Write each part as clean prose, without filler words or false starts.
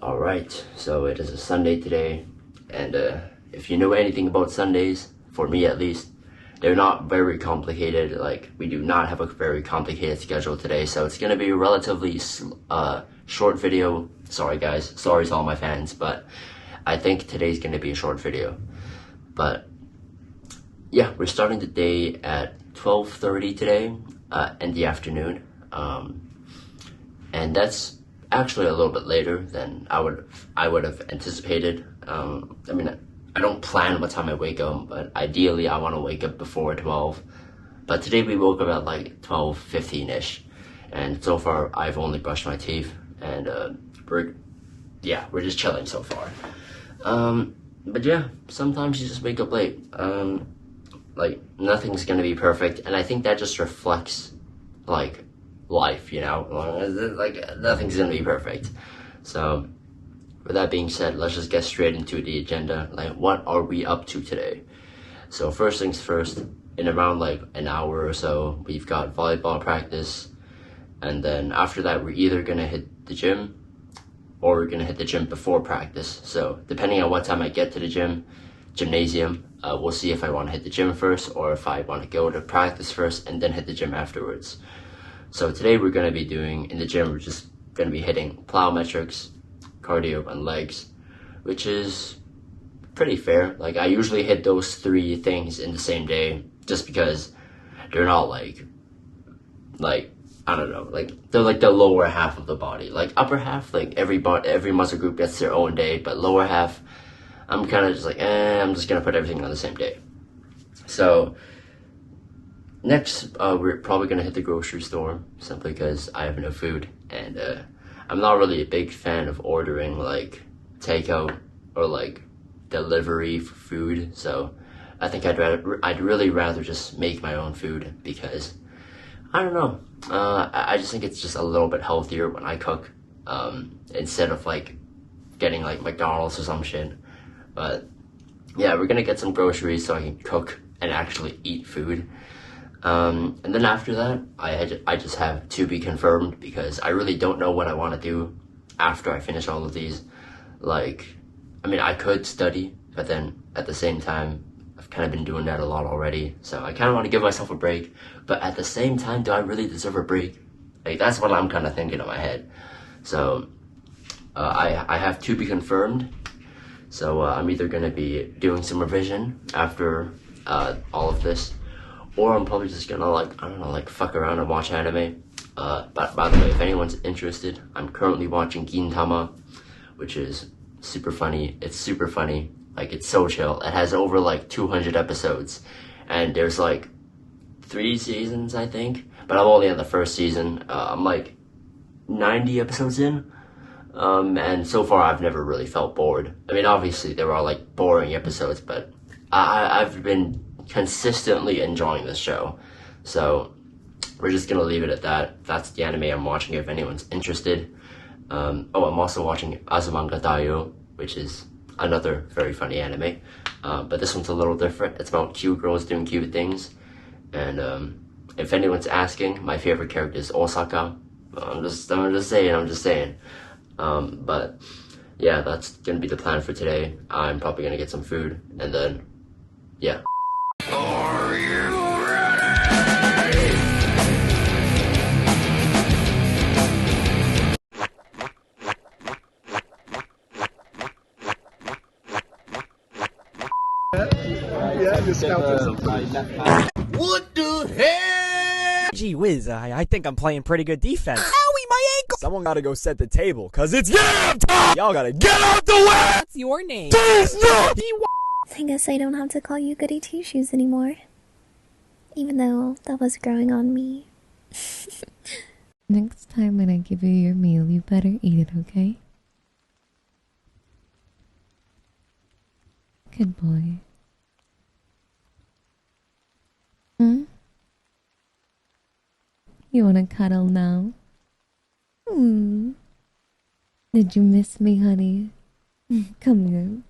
Alright, so it is a Sunday today, and if you know anything about Sundays, for me at least, they're not very complicated. Like, we do not have a very complicated schedule today, so it's gonna be a relatively short video. Sorry guys, sorry to all my fans, but I think today's gonna be a short video. But yeah, we're starting the day at 12:30 today, in the afternoon, and that's actually a little bit later than I would have anticipated. I mean, I don't plan what time I wake up, but ideally I want to wake up before 12. But today we woke up at like 12:15ish, and so far I've only brushed my teeth, and we're just chilling so far. But yeah, sometimes you just wake up late. Like, nothing's gonna be perfect, and I think that just reflects like life, you know, like nothing's gonna be perfect. So with that being said, let's just get straight into the agenda. Like, what are we up to today? So first things first, in around like an hour or so, we've got volleyball practice, and then after that we're either gonna hit the gym or we're gonna hit the gym before practice. So depending on what time I get to the gymnasium, we'll see if I want to hit the gym first or if I want to go to practice first and then hit the gym afterwards. So today we're going to be doing, in the gym, we're just going to be hitting plyometrics, cardio, and legs, which is pretty fair. Like, I usually hit those three things in the same day just because they're not like, I don't know, like, they're like the lower half of the body. Like, upper half, like, every muscle group gets their own day, but lower half, I'm kind of just like, I'm just going to put everything on the same day. So next, we're probably going to hit the grocery store simply because I have no food, and I'm not really a big fan of ordering like takeout or like delivery for food. So I think I'd really rather just make my own food because I don't know. I just think it's just a little bit healthier when I cook, instead of like getting like McDonald's or some shit. But yeah, we're gonna get some groceries so I can cook and actually eat food. And then after that, I just have to be confirmed because I really don't know what I want to do after I finish all of these. Like, I mean, I could study, but then at the same time, I've kind of been doing that a lot already. So I kind of want to give myself a break, but at the same time, do I really deserve a break? Like, that's what I'm kind of thinking in my head. So I have to be confirmed. So I'm either going to be doing some revision after all of this, or I'm probably just gonna like, I don't know, like fuck around and watch anime. But by the way, if anyone's interested, I'm currently watching Gintama, which is super funny. It's super funny. Like, it's so chill. It has over like 200 episodes, and there's like 3 seasons, I think. But I'm only on the first season. I'm like 90 episodes in. And so far I've never really felt bored. I mean, obviously there are like boring episodes, but I've been consistently enjoying this show. So we're just gonna leave it at that. That's the anime I'm watching if anyone's interested. I'm also watching Azumanga Daioh, which is another very funny anime. But this one's a little different. It's about cute girls doing cute things. And if anyone's asking, my favorite character is Osaka. I'm just saying. But yeah, that's gonna be the plan for today. I'm probably gonna get some food, and then yeah. Are you ready? Yeah, just What the hell? Gee whiz, I think I'm playing pretty good defense. Owie, my ankle! Someone gotta go set the table, cause it's game time! Y'all gotta get out the way! What's your name? Please no! I guess I don't have to call you Goody Two-Shoes anymore. Even though that was growing on me. Next time when I give you your meal, you better eat it, okay? Good boy. You wanna cuddle now? Did you miss me, honey? Come here.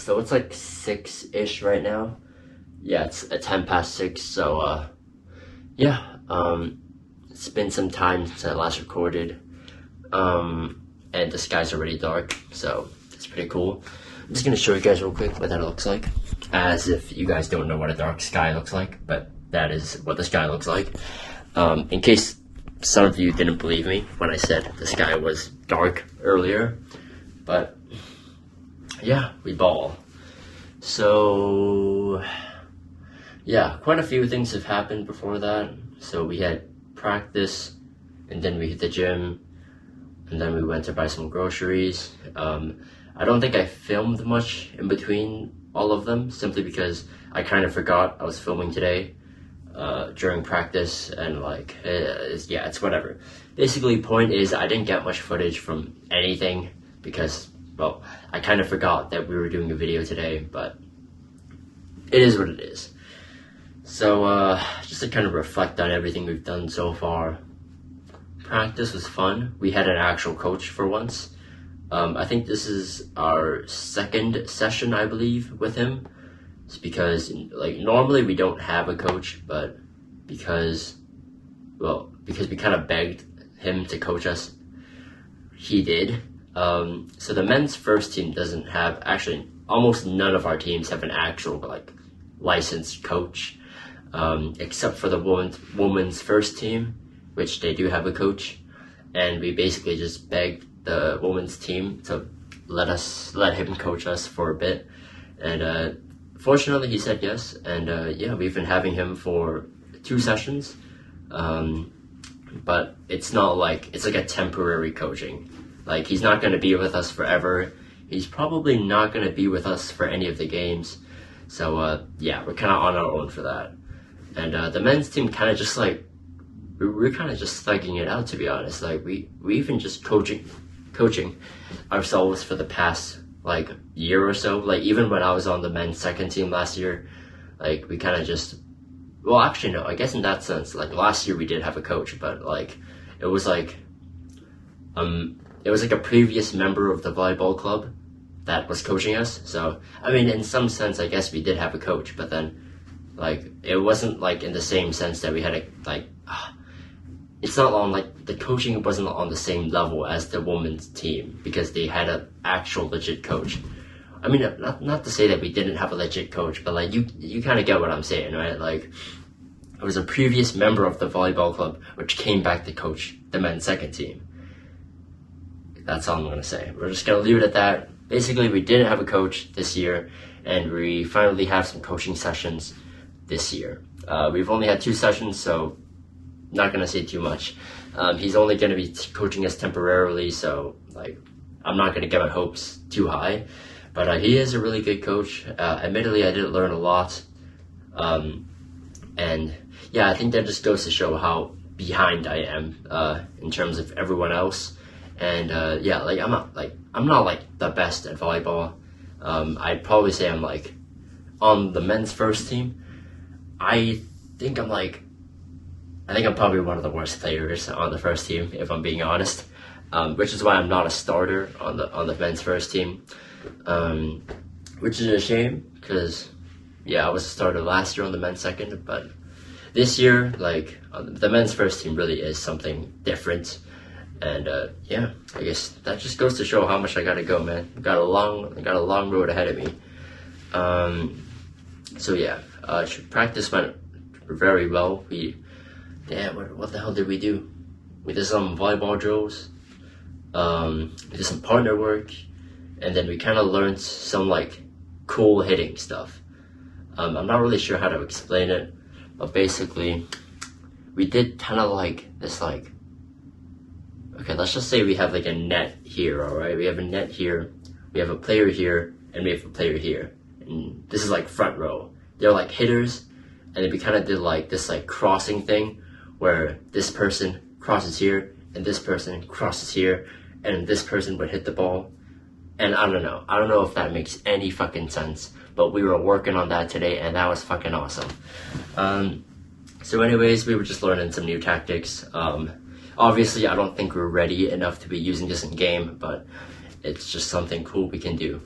so it's like 6-ish right now. Yeah, it's 10 past 6, so, yeah, it's been some time since I last recorded, and the sky's already dark, so it's pretty cool. I'm just gonna show you guys real quick what that looks like, as if you guys don't know what a dark sky looks like, but that is what the sky looks like. In case some of you didn't believe me when I said the sky was dark earlier, but yeah, we ball. So yeah, quite a few things have happened before that. So we had practice, and then we hit the gym, and then we went to buy some groceries. I don't think I filmed much in between all of them, simply because I kind of forgot I was filming today during practice, and like, it's whatever. Basically, point is I didn't get much footage from anything because, well, I kind of forgot that we were doing a video today, but it is what it is. So, just to kind of reflect on everything we've done so far. Practice was fun. We had an actual coach for once. I think this is our second session, I believe, with him. It's because, like, normally we don't have a coach, but because we kind of begged him to coach us, he did. So the men's first team doesn't have, actually, almost none of our teams have an actual, like, licensed coach, except for the women's first team, which they do have a coach, and we basically just begged the women's team to let him coach us for a bit, and fortunately he said yes, and yeah, we've been having him for 2 sessions, but it's not like, it's like a temporary coaching. Like, he's not going to be with us forever. He's probably not going to be with us for any of the games, so yeah, we're kind of on our own for that. And the men's team kind of just like, we're kind of just thugging it out, to be honest. Like, we've been just coaching ourselves for the past like year or so. Like, even when I was on the men's second team last year, like, we kind of just, well, actually no, I guess in that sense, like, last year we did have a coach, but like, it was like a previous member of the volleyball club that was coaching us. So I mean, in some sense, I guess we did have a coach, but then like, it wasn't like in the same sense that we had a, like, it's not on, like, the coaching wasn't on the same level as the women's team, because they had an actual legit coach. I mean, not to say that we didn't have a legit coach, but like, you kind of get what I'm saying, right? Like, it was a previous member of the volleyball club which came back to coach the men's second team. That's all I'm gonna say. We're just gonna leave it at that. Basically, we didn't have a coach this year, and we finally have some coaching sessions this year. We've only had 2 sessions, so not gonna say too much. He's only gonna be coaching us temporarily, so like, I'm not gonna get my hopes too high, but he is a really good coach. Admittedly, I did learn a lot, and yeah, I think that just goes to show how behind I am in terms of everyone else. And yeah, like, I'm not like the best at volleyball. I'd probably say I'm like, on the men's first team, I think I'm probably one of the worst players on the first team, if I'm being honest, which is why I'm not a starter on the men's first team, which is a shame, because yeah, I was a starter last year on the men's second, but this year, like, the men's first team really is something different. And yeah, I guess that just goes to show how much I gotta go, man. I got a long road ahead of me. So yeah, practice went very well. What the hell did we do? We did some volleyball drills, we did some partner work, and then we kind of learned some like cool hitting stuff. I'm not really sure how to explain it, but basically we did kind of like this, like, okay, let's just say we have like a net here, alright? We have a net here, we have a player here, and we have a player here. And this is like front row. They're like hitters, and then we kind of did like this like crossing thing, where this person crosses here, and this person crosses here, and this person would hit the ball. And I don't know if that makes any fucking sense, but we were working on that today, and that was fucking awesome. So anyways, we were just learning some new tactics. Obviously, I don't think we're ready enough to be using this in game, but it's just something cool we can do.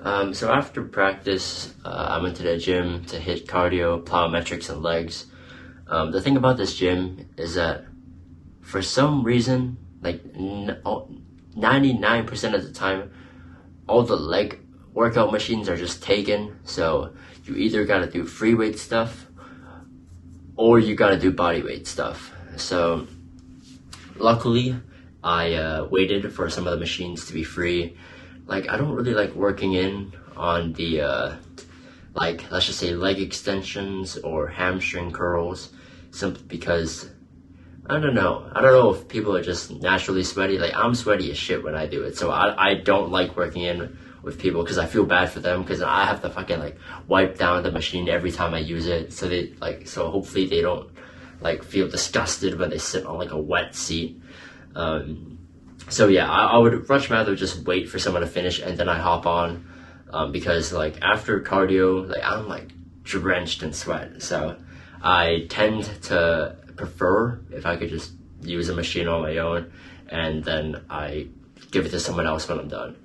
So after practice, I went to the gym to hit cardio, plyometrics, and legs. The thing about this gym is that for some reason, like 99% of the time, all the leg workout machines are just taken. So you either gotta do free weight stuff or you gotta do body weight stuff. So luckily, I waited for some of the machines to be free. Like, I don't really like working in on the, like, let's just say leg extensions or hamstring curls, simply because, I don't know if people are just naturally sweaty. Like, I'm sweaty as shit when I do it, so I don't like working in with people because I feel bad for them, because I have to fucking, like, wipe down the machine every time I use it, so they, like, so hopefully they don't, like, feel disgusted when they sit on, like, a wet seat. So yeah, I would much rather just wait for someone to finish and then I hop on, because, like, after cardio, like, I'm, like, drenched in sweat, so I tend to prefer if I could just use a machine on my own and then I give it to someone else when I'm done.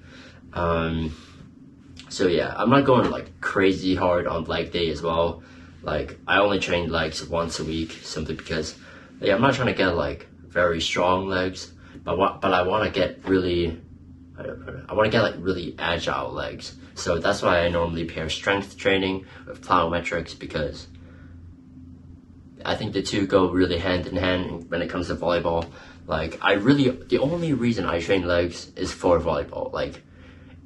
So yeah, I'm not going, like, crazy hard on leg day as well. Like, I only train legs once a week, simply because, like, I'm not trying to get, like, very strong legs, but I want to get really, I want to get, like, really agile legs. So that's why I normally pair strength training with plyometrics, because I think the two go really hand in hand when it comes to volleyball. Like, the only reason I train legs is for volleyball. Like,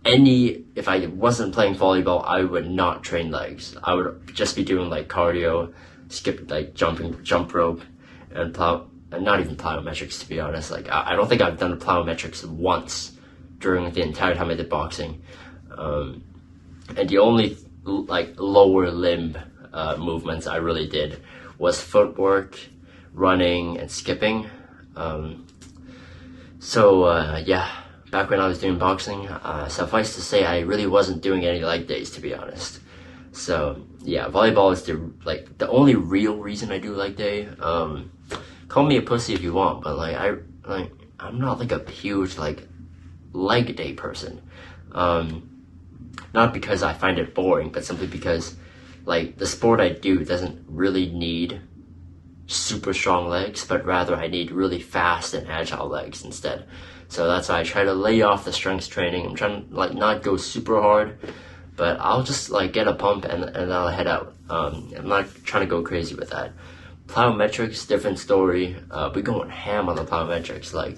if I wasn't playing volleyball, I would not train legs. I would just be doing, like, cardio, jump rope, and not even plyometrics, to be honest. Like, I don't think I've done plyometrics once during the entire time I did boxing. And the only, like, lower limb movements I really did was footwork, running, and skipping. Yeah, back when I was doing boxing, suffice to say, I really wasn't doing any leg days, to be honest. So yeah, volleyball is the only real reason I do leg day. Call me a pussy if you want, but I'm not, like, a huge, like, leg day person. Not because I find it boring, but simply because, like, the sport I do doesn't really need super strong legs, but rather I need really fast and agile legs instead. So that's why I try to lay off the strength training. I'm trying to, like, not go super hard, but I'll just, like, get a pump and I'll head out. I'm not trying to go crazy with that. Plyometrics, different story. We're going ham on the plyometrics. Like,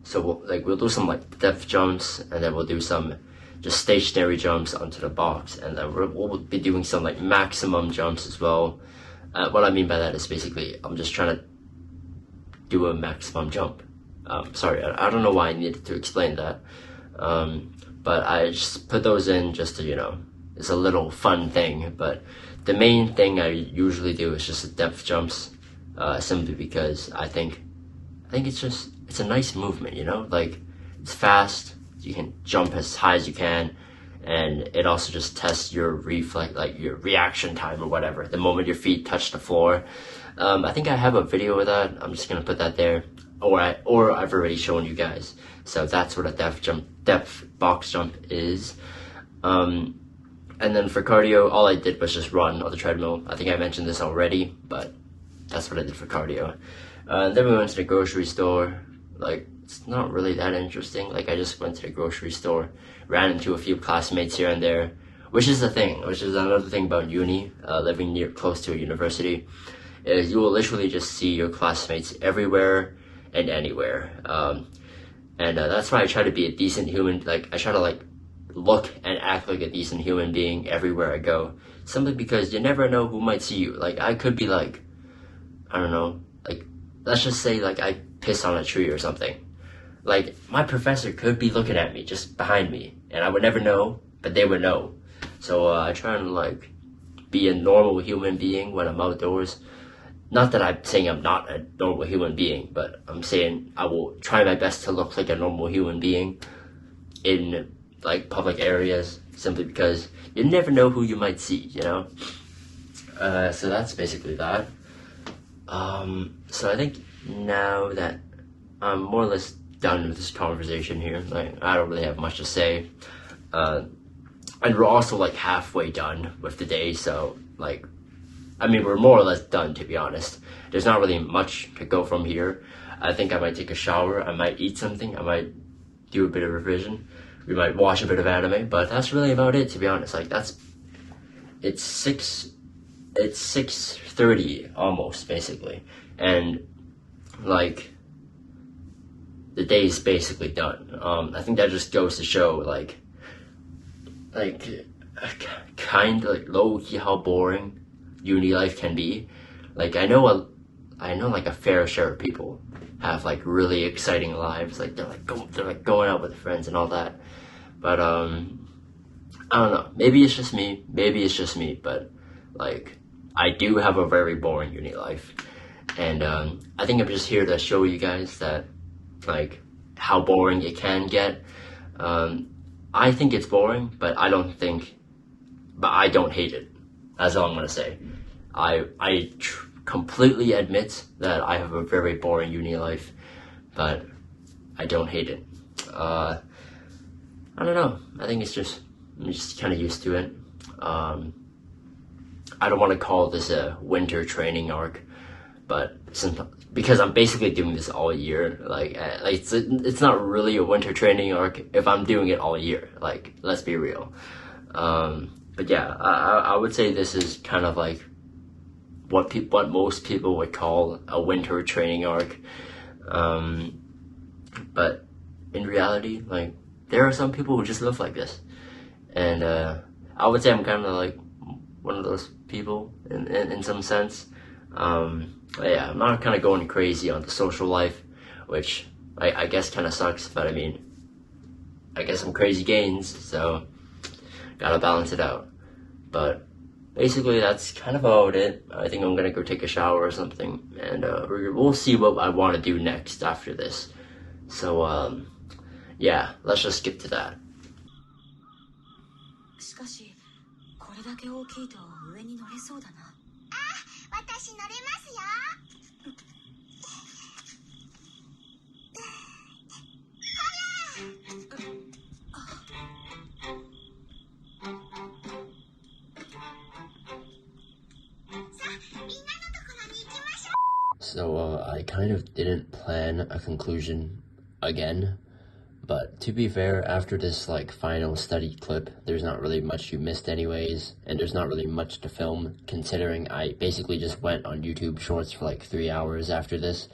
so we'll do some, like, depth jumps, and then we'll do some just stationary jumps onto the box, and then we'll be doing some, like, maximum jumps as well. What I mean by that is basically I'm just trying to do a maximum jump. Sorry, I don't know why I needed to explain that. But I just put those in just to, you know, it's a little fun thing. But the main thing I usually do is just depth jumps, simply because I think it's a nice movement, you know? Like, it's fast, you can jump as high as you can, and it also just tests your reflex, like your reaction time or whatever, the moment your feet touch the floor. I think I have a video of that. I'm just gonna put that there, or I've already shown you guys. So that's what a depth box jump is. And then for cardio, all I did was just run on the treadmill. I think I mentioned this already, but that's what I did for cardio. Then we went to the grocery store. Like, it's not really that interesting. Like, I just went to the grocery store, ran into a few classmates here and there, which is another thing about uni, living close to a university, is you will literally just see your classmates everywhere and anywhere. And that's why I try to be a decent human. Like, I try to, like, look and act like a decent human being everywhere I go, simply because you never know who might see you. Like, I could be, like, I don't know, like, let's just say, like, I piss on a tree or something. Like, my professor could be looking at me just behind me, and I would never know, but they would know. So I try and, like, be a normal human being when I'm outdoors. Not that I'm saying I'm not a normal human being, but I'm saying I will try my best to look like a normal human being in, like, public areas, simply because you never know who you might see, you know? So that's basically that. So I think now that I'm more or less done with this conversation here. Like, I don't really have much to say. And we're also like halfway done with the day, so like, I mean, we're more or less done, to be honest. There's not really much to go from here. I think I might take a shower, I might eat something, I might do a bit of revision, we might watch a bit of anime, but that's really about it, to be honest. Like, it's 6:30 almost, basically, and like, the day's basically done. I think that just goes to show, like kind of like low-key how boring uni life can be. Like, I know like a fair share of people have like really exciting lives, like they're like going out with friends and all that, but I don't know, maybe it's just me, but like, I do have a very boring uni life, and I think I'm just here to show you guys that, like, how boring it can get. I think it's boring, but I don't hate it. That's all I'm gonna say. I completely admit that I have a very boring uni life, but I don't hate it. I don't know. I think I'm just kind of used to it. I don't want to call this a winter training arc, but because I'm basically doing this all year, like it's not really a winter training arc if I'm doing it all year. Like, let's be real. But yeah, I would say this is kind of like what most people would call a winter training arc. But in reality, like, there are some people who just live like this, and I would say I'm kind of like one of those people in some sense. Yeah, I'm not kind of going crazy on the social life, which I guess kind of sucks, but I mean, I guess I'm crazy gains, so gotta balance it out. But basically, that's kind of about it. I think I'm gonna go take a shower or something, and we'll see what I want to do next after this. So yeah, let's just skip to that. しかし、これだけ大きいと上に乗れそうだな。私乗れますよ。So I kind of didn't plan a conclusion again, but to be fair, after this like final study clip, there's not really much you missed anyways, and there's not really much to film, considering I basically just went on YouTube Shorts for like 3 hours after this.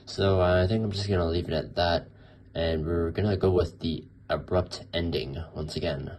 So I think I'm just gonna leave it at that, and we're gonna go with the abrupt ending once again.